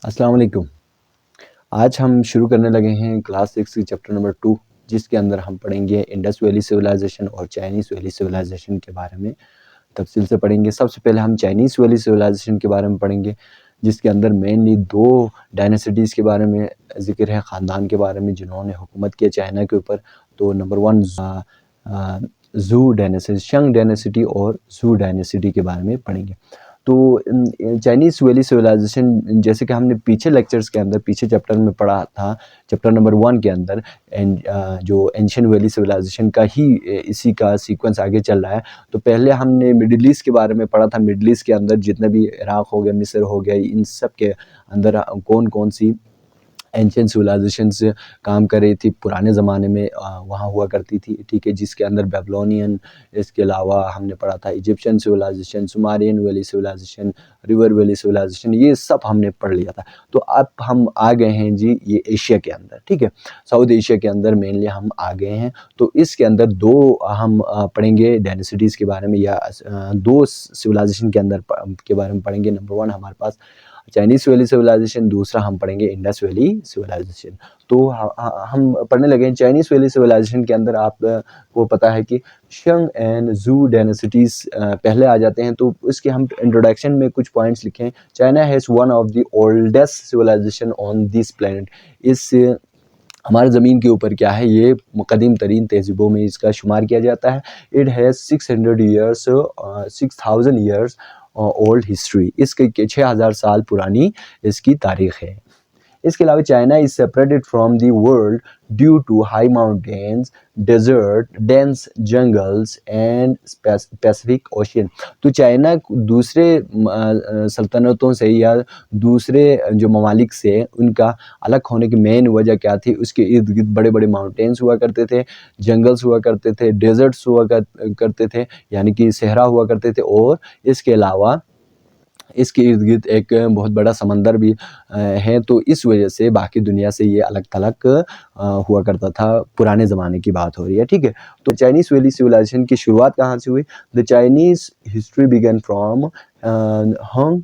अस्सलाम वालेकुम। आज हम शुरू करने लगे हैं क्लास 6 की चैप्टर नंबर 2, जिसके अंदर हम पढ़ेंगे इंडस वैली सिविलाइजेशन और चाइनीज़ वैली सिविलाइजेशन के बारे में तफसील से पढ़ेंगे। सबसे पहले हम चाइनीज़ वैली सिविलाइजेशन के बारे में पढ़ेंगे, जिसके अंदर मेनली 2 डायनेसिटीज़ के बारे में ज़िक्र है, ख़ानदान के बारे में जिन्होंने हुकूमत किया चाइना के ऊपर। तो number 1 zoo dynasty, Shang dynasty और ज़ू डायनेसिटी के बारे में पढ़ेंगे। तो चाइनीज़ वैली सिविलाइजेशन, जैसे कि हमने पीछे लेक्चर्स के अंदर पीछे चैप्टर में पढ़ा था, चैप्टर नंबर 1 के अंदर जो एंशिएंट वैली सिविलाइजेशन का ही इसी का सीक्वेंस आगे चल रहा है। तो पहले हमने मिडिल ईस्ट के बारे में पढ़ा था। मिडिल ईस्ट के अंदर जितने भी इराक़ हो गया, मिस्र हो गया, इन सब के अंदर कौन कौन सी एंशिएंट सिविलाइजेशंस काम कर रही थी पुराने ज़माने में, वहाँ हुआ करती थी, ठीक है। जिसके अंदर बेबीलोनियन, इसके अलावा हमने पढ़ा था Egyptian civilisation, Sumerian valley civilisation, river valley civilisation, ये सब हमने पढ़ लिया था। तो अब हम आ गए हैं जी ये एशिया के अंदर, ठीक है। साउथ एशिया के अंदर मेनली हम आ गए हैं। तो इसके अंदर 2 हम पढ़ेंगे डायनेसिटीज़ के बारे में, या 2 सिविलाइजेशन के अंदर के बारे में पढ़ेंगे। नंबर 1 हमारे पास चाइनीज़ वैली सिविलाइजेशन, दूसरा हम पढ़ेंगे इंडस वैली सिविलाइजेशन। तो हम पढ़ने लगे हैं चाइनीज़ वैली सिविलाइजेशन के अंदर। आपको पता है कि शंग एंड ज़ू डायनेसिटीज़ पहले आ जाते हैं। तो इसके हम इंट्रोडक्शन में कुछ पॉइंट्स लिखे हैं। China has one of the oldest civilisation on this planet. इस हमारे ज़मीन के ऊपर क्या है, ये कदीम तरीन तहज़ीबों में इसका शुमार किया जाता है। It has 6,000 years old history. इसके 6000 साल पुरानी इसकी तारीख़ है। इसके अलावा China is separated from the world due to high mountains, desert, dense jungles and Pacific Ocean. तो चाइना दूसरे सल्तनतों से या दूसरे जो ममालिक से उनका अलग होने की मेन वजह क्या थी, उसके इर्द गिर्द बड़े बड़े माउंटेन्स हुआ करते थे, जंगल्स हुआ करते थे, डेजर्ट्स हुआ करते थे, यानी कि सहरा हुआ करते थे, और इसके अलावा इसके इर्द गिर्द एक बहुत बड़ा समंदर भी है। तो इस वजह से बाकी दुनिया से ये अलग थलग हुआ करता था। पुराने ज़माने की बात हो रही है, ठीक है। तो चाइनीज़ वैली सिविलाइजेशन की शुरुआत कहाँ से हुई? The Chinese history began from Huang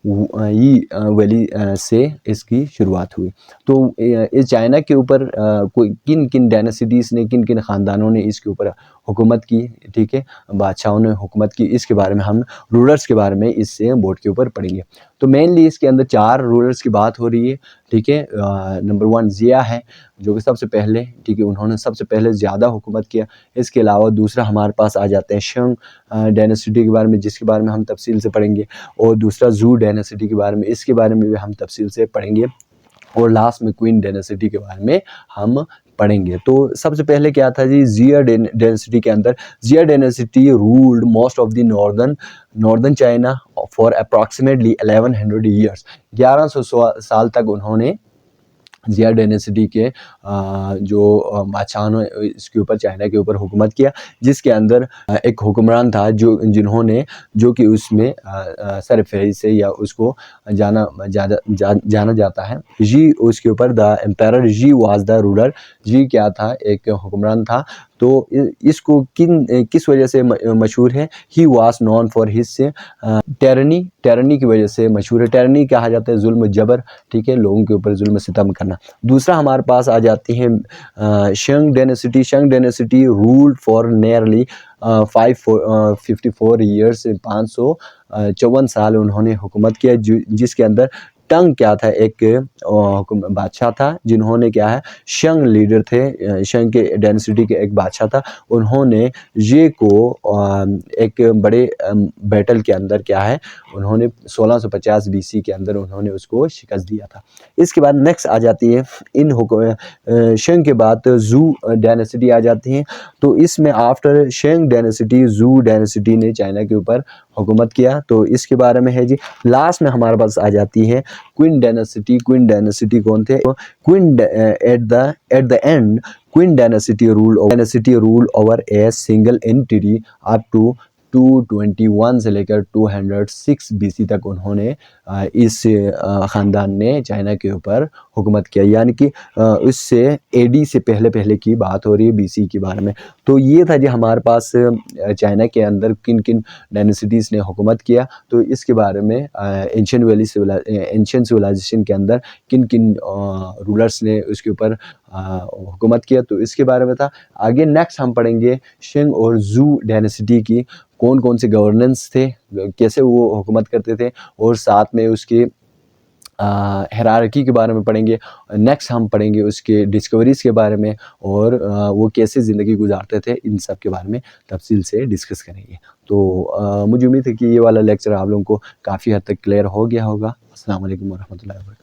He valley से इसकी शुरुआत हुई। तो इस चाइना के ऊपर कोई किन किन डायनेसिटीज़ ने, किन किन ख़ानदानों ने इसके ऊपर हुकूमत की, ठीक है, बादशाहों ने हुकूमत की, इसके बारे में हम रूलर्स के बारे में इससे बोर्ड के ऊपर पढ़ेंगे। तो मेनली इसके अंदर 4 रूलर्स की बात हो रही है, ठीक है। नंबर 1 ज़िया है, जो कि सबसे पहले, ठीक है, उन्होंने सबसे पहले ज़्यादा हुकूमत किया। इसके अलावा दूसरा हमारे पास आ जाते हैं शंग डायनेसिटी के बारे में, जिसके बारे में हम तफसील से पढ़ेंगे। और दूसरा ज़ू डायनेसिटी के बारे में, इसके बारे में भी हम तफसील से पढ़ेंगे। और लास्ट में क्वीन डायनेसिटी के बारे में हम पढ़ेंगे। तो सबसे पहले क्या था जी, ज़िया डायनेसिटी के अंदर, Xia dynasty ruled most of the northern China for approximately 1100 years. 1100 साल तक उन्होंने ज़िया डायनेसिटी के जो बादशाह ने इसके ऊपर, चाइना के ऊपर हुकूमत किया, जिसके अंदर एक हुक्मरान था जो कि उसमें सरफ़हरिस्त से या उसको जाना जाता है, जी उसके ऊपर द एम्परर जी वाज द रूलर। जी क्या था, एक हुक्मरान था। तो इसको किस वजह से मशहूर है? He was known for his tyranny की वजह से मशहूर है। टेरनी कहा जाता है जुल्म जबर, ठीक है, लोगों के ऊपर जुल्म सितम करना। दूसरा हमारे पास आ जाती है Shang dynasty. Shang dynasty ruled for nearly 554 years, 554 साल उन्होंने हुकूमत किया, जिसके अंदर टंग क्या था, एक बादशाह था, जिन्होंने क्या है, शंग लीडर थे, शंग के डायनेसिटी के एक बादशाह था। उन्होंने ये को एक बड़े बैटल के अंदर क्या है, उन्होंने 1650 BC के अंदर उन्होंने उसको शिकस्त दिया था। इसके बाद नेक्स्ट आ जाती है शंग के बाद ज़ू डायनेसिटी आ जाती है। तो इसमें आफ्टर शंग डायनेसिटी ज़ू डायनेसिटी ने चाइना के ऊपर हुकूमत किया। तो इसके बारे में है जी। लास्ट में हमारे पास आ जाती है क्वीन डायनेसिटी। क्वीन डायनेसिटी कौन थे? Qin at the end Qin dynasty rule over a single entity up to 221 से लेकर 206 BC तक उन्होंने इस ख़ानदान ने चाइना के ऊपर हुकूमत किया, यानी कि इससे एडी से पहले की बात हो रही है, बीसी के बारे में। तो ये था जी हमारे पास चाइना के अंदर किन किन डायनेसिटीज़ ने हुकूमत किया। तो इसके बारे में एंशिएंट सिविलाइजेशन के अंदर किन किन रूलर्स ने उसके ऊपर हुकूमत किया, तो इसके बारे में था। आगे नेक्स्ट हम पढ़ेंगे शिंग और जू डायनेसिटी की कौन कौन से गवर्नेंस थे, कैसे वो हुकूमत करते थे, और साथ में उसके हायरार्की के बारे में पढ़ेंगे। नेक्स्ट हम पढ़ेंगे उसके डिस्कवरीज़ के बारे में, और वो कैसे ज़िंदगी गुजारते थे, इन सब के बारे में तफसील से डिस्कस करेंगे। तो मुझे उम्मीद है कि ये वाला लेक्चर आप लोगों को काफ़ी हद तक क्लियर हो गया होगा। अस्सलाम वालेकुम वरहमतुल्लाहि वबरकातुहू।